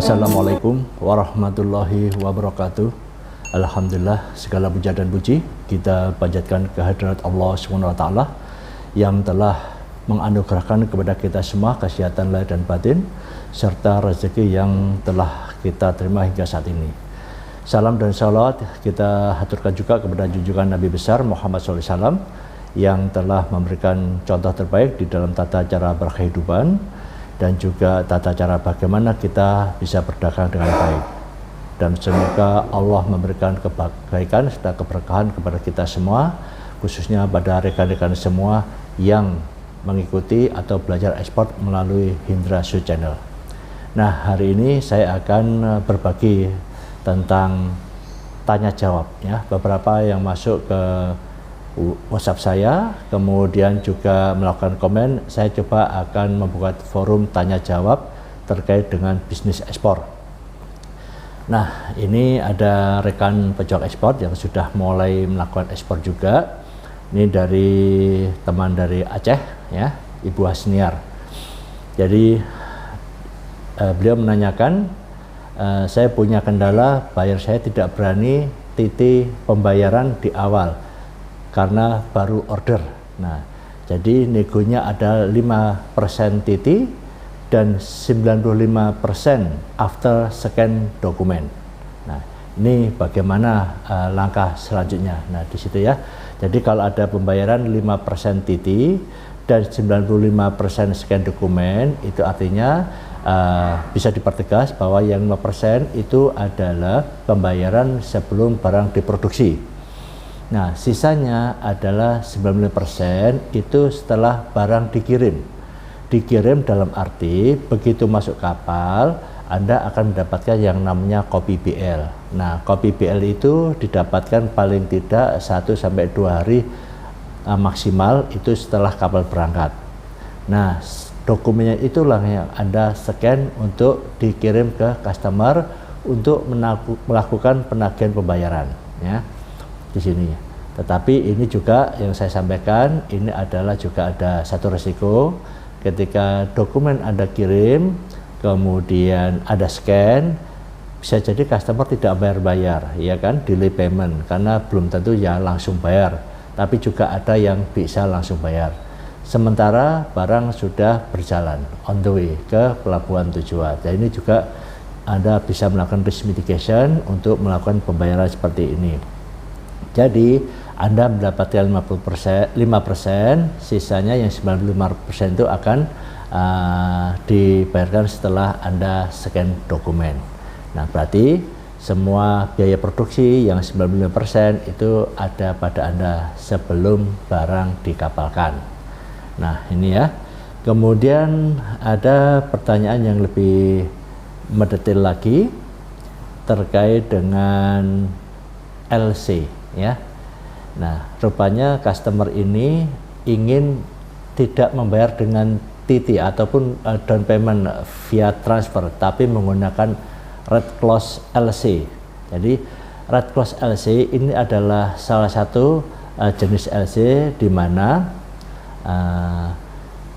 Assalamualaikum warahmatullahi wabarakatuh. Alhamdulillah, segala puja dan puji kita panjatkan kehadirat Allah SWT yang telah menganugerahkan kepada kita semua kesehatan lahir dan batin serta rezeki yang telah kita terima hingga saat ini. Salam dan salawat kita haturkan juga kepada junjungan Nabi besar Muhammad SAW yang telah memberikan contoh terbaik di dalam tata cara berkehidupan dan juga tata cara bagaimana kita bisa berdagang dengan baik. Dan semoga Allah memberikan kebaikan serta keberkahan kepada kita semua, khususnya pada rekan-rekan semua yang mengikuti atau belajar ekspor melalui Hindrasu Channel. Nah, hari ini saya akan berbagi tentang tanya jawab ya, beberapa yang masuk ke WhatsApp saya, kemudian juga melakukan komen. Saya coba akan membuat forum tanya jawab terkait dengan bisnis ekspor. Nah, ini ada rekan pejuang ekspor yang sudah mulai melakukan ekspor juga. Ini dari teman dari Aceh ya, Ibu Hasniar. Jadi beliau menanyakan, saya punya kendala, buyer saya tidak berani titik pembayaran di awal karena baru order. Nah, jadi negonya ada 5% TT dan 95% after scan dokumen. Nah, ini bagaimana langkah selanjutnya. Nah, di situ ya. Jadi kalau ada pembayaran 5% TT dan 95% scan dokumen, itu artinya bisa dipertegas bahwa yang 5% itu adalah pembayaran sebelum barang diproduksi. Nah, sisanya adalah 95% itu setelah barang dikirim. Dikirim dalam arti begitu masuk kapal, Anda akan mendapatkan yang namanya kopi BL. Nah, kopi BL itu didapatkan paling tidak 1-2 hari maksimal itu setelah kapal berangkat. Nah, dokumennya itulah yang Anda scan untuk dikirim ke customer untuk melakukan penagihan pembayaran ya. Di sini. Tetapi ini juga yang saya sampaikan, ini adalah juga ada satu resiko ketika dokumen Anda kirim kemudian ada scan, bisa jadi customer tidak bayar ya kan, delay payment karena belum tentu ya langsung bayar, tapi juga ada yang bisa langsung bayar sementara barang sudah berjalan on the way ke pelabuhan tujuan. Dan ini juga Anda bisa melakukan risk mitigation untuk melakukan pembayaran seperti ini. Jadi Anda mendapatkan 5%, sisanya yang 95% itu akan dibayarkan setelah Anda scan dokumen. Nah, berarti semua biaya produksi yang 95% itu ada pada Anda sebelum barang dikapalkan. Nah, ini ya. Kemudian ada pertanyaan yang lebih mendetail lagi terkait dengan LC ya. Nah, rupanya customer ini ingin tidak membayar dengan TT ataupun down payment via transfer, tapi menggunakan Red Close LC. Jadi Red Close LC ini adalah salah satu jenis LC di mana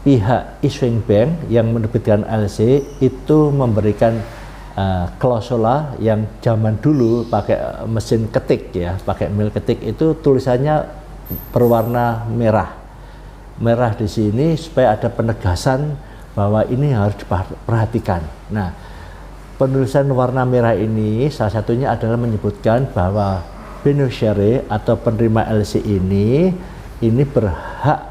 pihak issuing bank yang menerbitkan LC itu memberikan klausula yang zaman dulu pakai mesin ketik ya, pakai mil ketik itu tulisannya berwarna merah. Merah di sini supaya ada penegasan bahwa ini harus diperhatikan. Nah, penulisan warna merah ini salah satunya adalah menyebutkan bahwa beneficiary atau penerima LC ini berhak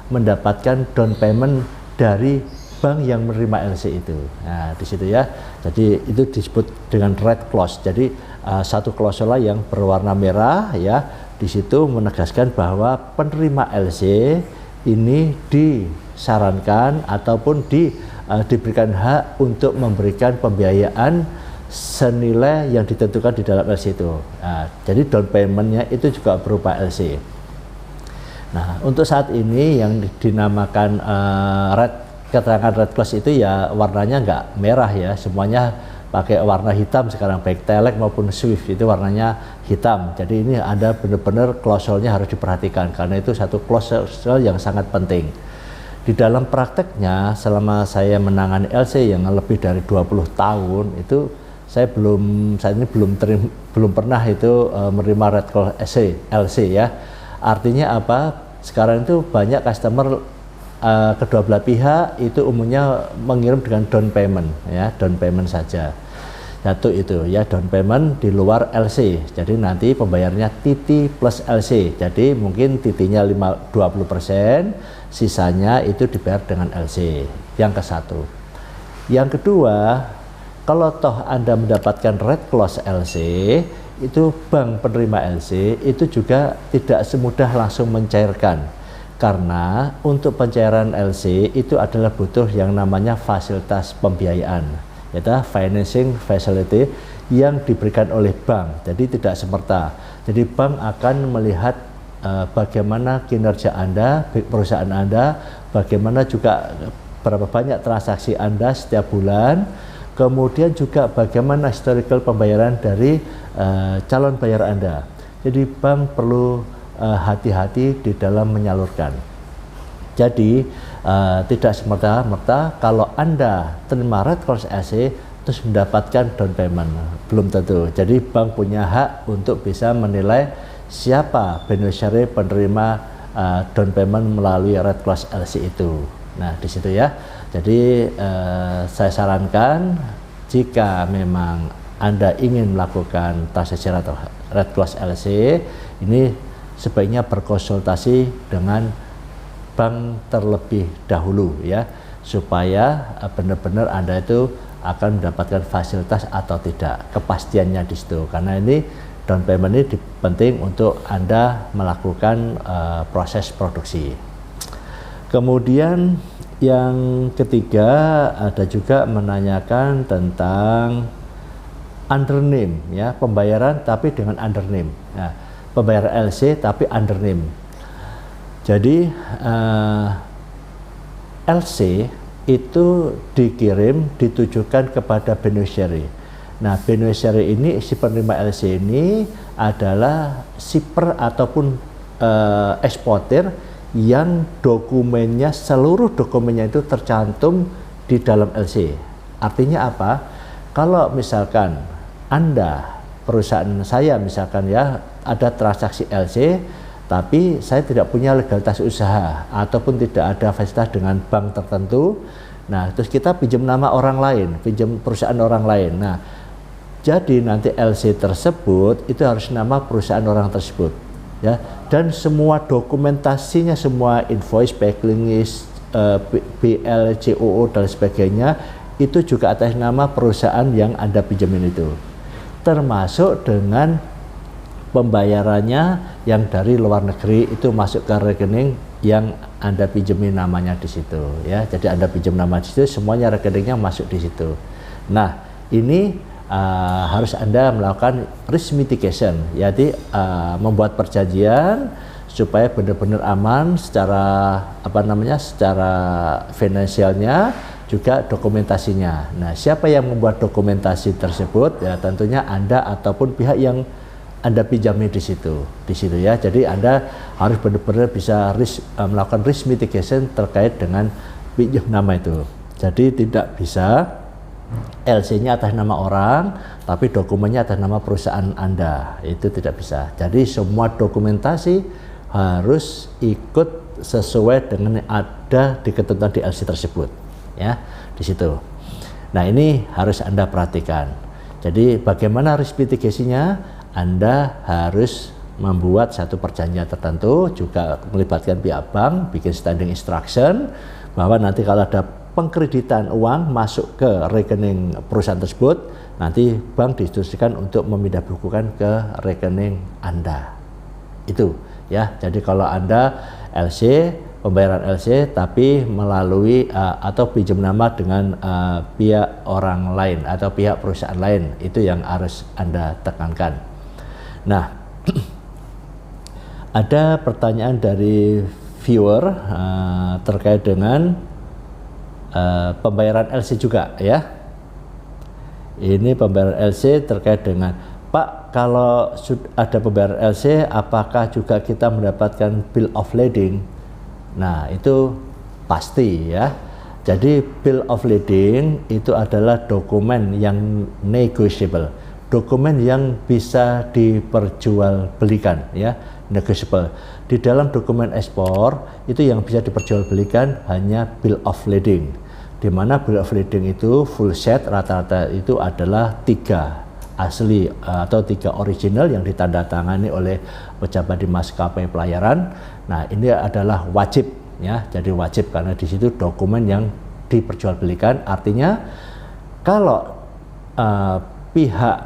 mendapatkan down payment dari bank yang menerima LC itu. Nah, di situ ya. Jadi itu disebut dengan red clause. Jadi satu klausula yang berwarna merah ya, di situ menegaskan bahwa penerima LC ini disarankan ataupun diberikan hak untuk memberikan pembiayaan senilai yang ditentukan di dalam LC itu. Nah, jadi down paymentnya itu juga berupa LC. Nah, untuk saat ini yang dinamakan keterangan red clause itu ya warnanya nggak merah ya, semuanya pakai warna hitam sekarang, baik Telek maupun Swift itu warnanya hitam. Jadi ini ada benar-benar klausulnya harus diperhatikan karena itu satu klausul yang sangat penting. di dalam prakteknya selama saya menangani LC yang lebih dari 20 tahun itu saya saat ini belum pernah itu menerima red call LC ya. Artinya apa? Sekarang itu banyak customer kedua belah pihak itu umumnya mengirim dengan down payment ya, down payment saja. Satu itu ya, down payment di luar LC. Jadi nanti pembayarnya TT plus LC. Jadi mungkin TT-nya 20%, sisanya itu dibayar dengan LC. Yang ke satu. Yang kedua, kalau toh Anda mendapatkan red close LC, itu bank penerima LC itu juga tidak semudah langsung mencairkan. Karena untuk pencairan LC itu adalah butuh yang namanya fasilitas pembiayaan, yaitu financing facility yang diberikan oleh bank. Jadi tidak semerta. Jadi bank akan melihat bagaimana kinerja Anda, perusahaan Anda, bagaimana juga berapa banyak transaksi Anda setiap bulan, kemudian juga bagaimana historical pembayaran dari calon bayar Anda. Jadi bank perlu hati-hati di dalam menyalurkan. Jadi tidak semerta-merta kalau Anda terima red close LC terus mendapatkan down payment, belum tentu. Jadi bank punya hak untuk bisa menilai siapa beneficiary penerima down payment melalui red close LC itu. Nah, di situ ya. Jadi saya sarankan jika memang Anda ingin melakukan transaksi atau red close LC, ini sebaiknya berkonsultasi dengan bank terlebih dahulu ya, supaya benar-benar Anda itu akan mendapatkan fasilitas atau tidak, kepastiannya di situ. Karena ini down payment ini penting untuk Anda melakukan proses produksi. Kemudian yang ketiga ada juga menanyakan tentang under name ya, pembayaran tapi dengan under name. Nah, pembayaran LC tapi under name. Jadi LC itu dikirim ditujukan kepada beneficiary. Nah, beneficiary ini, si penerima LC ini adalah shipper ataupun eksportir yang dokumennya, seluruh dokumennya itu tercantum di dalam LC. Artinya apa? Kalau misalkan Anda, perusahaan saya misalkan ya, ada transaksi LC, tapi saya tidak punya legalitas usaha ataupun tidak ada fasilitas dengan bank tertentu. Nah, terus kita pinjam nama orang lain, pinjam perusahaan orang lain. Nah, jadi nanti LC tersebut itu harus nama perusahaan orang tersebut, ya. Dan semua dokumentasinya, semua invoice, backlink list, BL, COO dan sebagainya itu juga atas nama perusahaan yang Anda pinjamin itu. Termasuk dengan pembayarannya yang dari luar negeri itu masuk ke rekening yang Anda pinjemin namanya di situ ya. Jadi Anda pinjam nama di situ, semuanya rekeningnya masuk di situ. Nah, ini harus Anda melakukan risk mitigation, yaitu membuat perjanjian supaya benar-benar aman secara secara finansialnya, juga dokumentasinya. Nah, siapa yang membuat dokumentasi tersebut? Ya tentunya Anda ataupun pihak yang Anda pinjami di situ ya. Jadi Anda harus benar-benar bisa melakukan risk mitigation terkait dengan pinjam nama itu. Jadi tidak bisa LC-nya atas nama orang, tapi dokumennya atas nama perusahaan Anda. Itu tidak bisa. Jadi semua dokumentasi harus ikut sesuai dengan yang ada di ketentuan di LC tersebut, ya, di situ. Nah, ini harus Anda perhatikan. Jadi bagaimana risk mitigasinya? Anda harus membuat satu perjanjian tertentu, juga melibatkan pihak bank, bikin standing instruction bahwa nanti kalau ada pengkreditan uang masuk ke rekening perusahaan tersebut, nanti bank diinstruksikan untuk memindah bukukan ke rekening Anda. Itu ya. Jadi kalau Anda LC, pembayaran LC tapi melalui atau pinjam nama dengan pihak orang lain atau pihak perusahaan lain, itu yang harus Anda tekankan. Nah, ada pertanyaan dari viewer terkait dengan pembayaran LC juga ya. Ini pembayaran LC terkait dengan, Pak, kalau ada pembayaran LC apakah juga kita mendapatkan bill of lading? Nah, itu pasti ya. Jadi bill of lading itu adalah dokumen yang negotiable, dokumen yang bisa diperjualbelikan ya, negotiable. Di dalam dokumen ekspor itu yang bisa diperjualbelikan hanya bill of lading, di mana bill of lading itu full set rata-rata itu adalah 3 asli atau 3 original yang ditandatangani oleh pejabat di maskapai pelayaran. Nah, ini adalah wajib ya, jadi wajib karena di situ dokumen yang diperjualbelikan. Artinya kalau pihak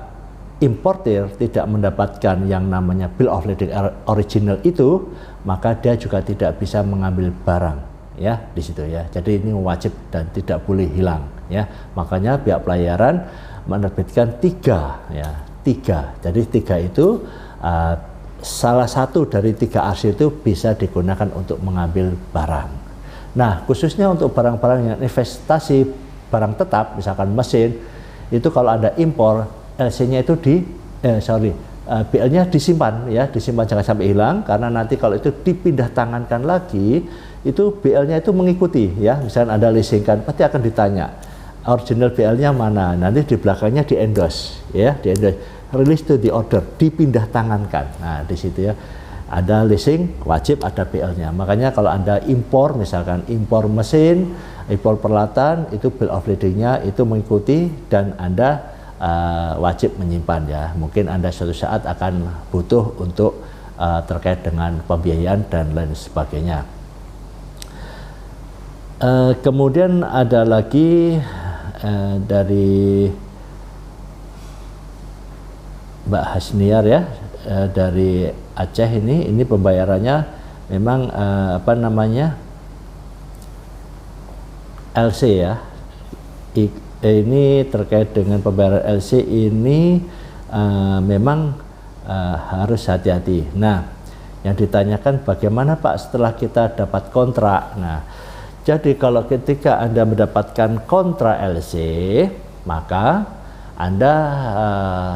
importir tidak mendapatkan yang namanya bill of lading original itu, maka dia juga tidak bisa mengambil barang ya di situ ya. Jadi ini wajib dan tidak boleh hilang ya. Makanya pihak pelayaran menerbitkan 3 ya, 3. Jadi 3 itu salah satu dari 3 arsip itu bisa digunakan untuk mengambil barang. Nah, khususnya untuk barang-barang yang investasi barang tetap, misalkan mesin, itu kalau Anda impor, LC-nya itu BL-nya disimpan ya, disimpan jangan sampai hilang, karena nanti kalau itu dipindah tangankan lagi, itu BL-nya itu mengikuti ya. Misalkan Anda leasingkan, pasti akan ditanya original BL-nya mana, nanti di belakangnya di endorse ya, di endorse. Release to the order, dipindah tangankan. Nah, di situ ya ada leasing wajib ada BL-nya. Makanya kalau Anda impor, misalkan impor mesin, impor peralatan, itu bill of lading-nya itu mengikuti dan Anda wajib menyimpan ya. Mungkin Anda suatu saat akan butuh untuk terkait dengan pembiayaan dan lain sebagainya. Kemudian ada lagi dari Mbak Hasniar ya, dari Aceh. Ini pembayarannya memang LC ya. Ini terkait dengan pembayaran LC ini memang harus hati-hati. Nah, yang ditanyakan bagaimana Pak setelah kita dapat kontrak. Nah, jadi kalau ketika Anda mendapatkan kontrak LC, maka Anda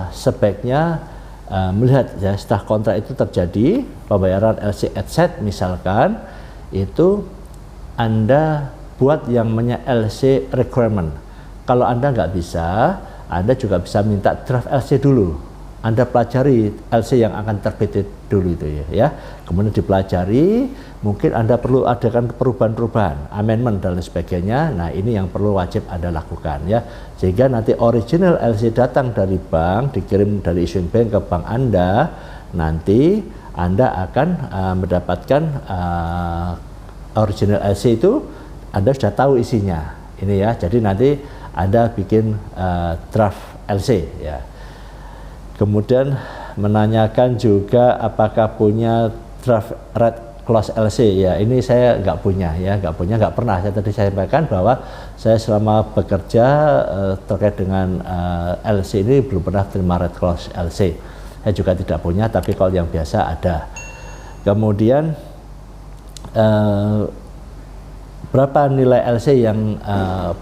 sebaiknya melihat ya, setelah kontrak itu terjadi pembayaran LC at misalkan, itu Anda buat yang namanya LC requirement. Kalau Anda nggak bisa, Anda juga bisa minta draft LC dulu. Anda pelajari LC yang akan terbit dulu itu ya. Kemudian dipelajari, mungkin Anda perlu adakan perubahan-perubahan, amendment dan lain sebagainya. Nah, ini yang perlu wajib Anda lakukan ya. Sehingga nanti original LC datang dari bank, dikirim dari issuing bank ke bank Anda, nanti Anda akan mendapatkan original LC itu, Anda sudah tahu isinya. Ini ya. Jadi nanti Anda bikin draft LC ya. Kemudian menanyakan juga apakah punya draft red clause LC ya. Ini saya nggak punya ya, nggak pernah. Saya tadi saya sampaikan bahwa saya selama bekerja terkait dengan LC ini belum pernah terima red clause LC. Saya juga tidak punya, tapi kalau yang biasa ada. Kemudian berapa nilai LC yang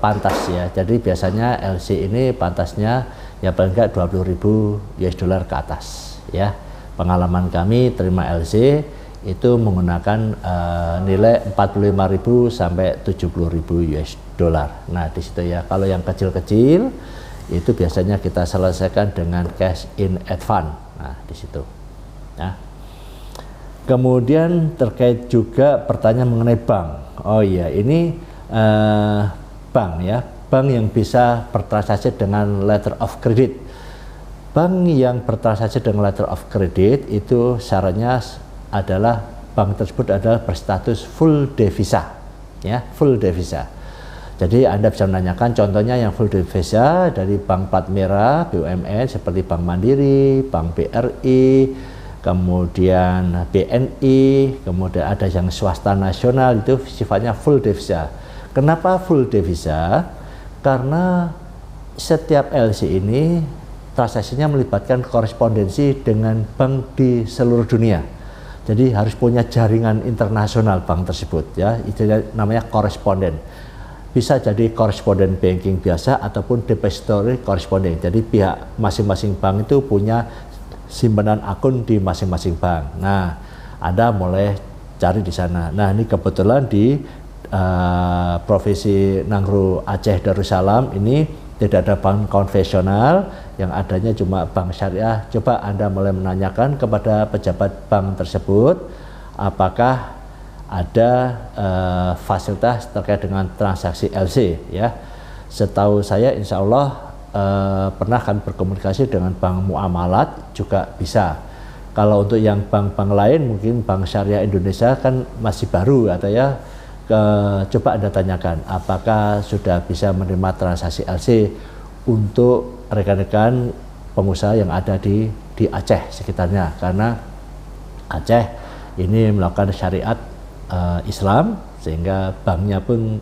pantas ya. Jadi biasanya LC ini pantasnya ya paling enggak 20.000 US dollar ke atas ya. Pengalaman kami terima LC itu menggunakan nilai 45.000 sampai 70.000 US dollar. Nah, di situ ya. Kalau yang kecil-kecil itu biasanya kita selesaikan dengan cash in advance. Nah, di situ. Ya. Kemudian terkait juga pertanyaan mengenai bank. Oh iya, ini bank ya. Bank yang bisa bertransaksi dengan letter of credit. Bank yang bertransaksi dengan letter of credit itu syaratnya adalah bank tersebut adalah berstatus full devisa, ya, full devisa. Jadi Anda bisa menanyakan contohnya yang full devisa dari bank plat merah BUMN seperti Bank Mandiri, Bank BRI, kemudian BNI, kemudian ada yang swasta nasional itu sifatnya full devisa. Kenapa full devisa? Karena setiap LC ini transaksinya melibatkan korespondensi dengan bank di seluruh dunia. Jadi harus punya jaringan internasional bank tersebut ya, itu namanya koresponden. Bisa jadi koresponden banking biasa ataupun depository koresponden. Jadi pihak masing-masing bank itu punya simpanan akun di masing-masing bank. Nah, Anda mulai cari di sana. Nah, ini kebetulan di Provinsi Nangro Aceh Darussalam ini tidak ada bank konvensional, yang adanya cuma bank syariah. Coba Anda mulai menanyakan kepada pejabat bank tersebut apakah ada fasilitas terkait dengan transaksi LC ya. Setahu saya insya Allah pernah kami berkomunikasi dengan bank muamalat juga bisa. Kalau untuk yang bank-bank lain mungkin Bank Syariah Indonesia kan masih baru atau ya, coba Anda tanyakan apakah sudah bisa menerima transaksi LC untuk rekan-rekan pengusaha yang ada di Aceh sekitarnya, karena Aceh ini melakukan syariat Islam sehingga banknya pun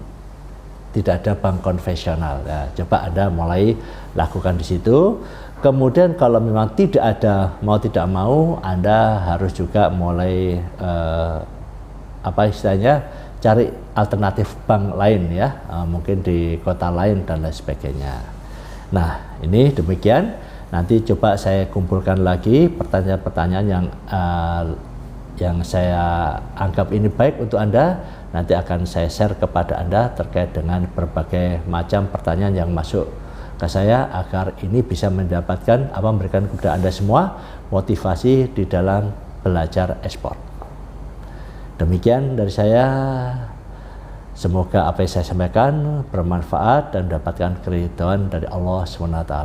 tidak ada bank konvensional ya. Coba Anda mulai lakukan di situ. Kemudian kalau memang tidak ada, mau tidak mau Anda harus juga mulai apa istilahnya, cari alternatif bank lain ya, mungkin di kota lain dan lain sebagainya. Nah ini demikian, nanti coba saya kumpulkan lagi pertanyaan-pertanyaan yang saya anggap ini baik untuk Anda, nanti akan saya share kepada Anda terkait dengan berbagai macam pertanyaan yang masuk ke saya, agar ini bisa mendapatkan memberikan kepada Anda semua motivasi di dalam belajar ekspor. Demikian dari saya, semoga apa yang saya sampaikan bermanfaat dan mendapatkan keridhaan dari Allah SWT.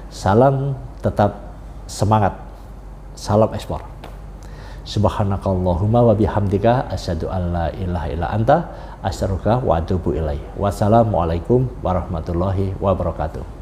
Salam tetap semangat, salam ekspor. Subhanakallahumma wa bihamdika asyhadu an la ilaha illa anta astaghfiruka wa atubu ilaik. Wassalamualaikum warahmatullahi wabarakatuh.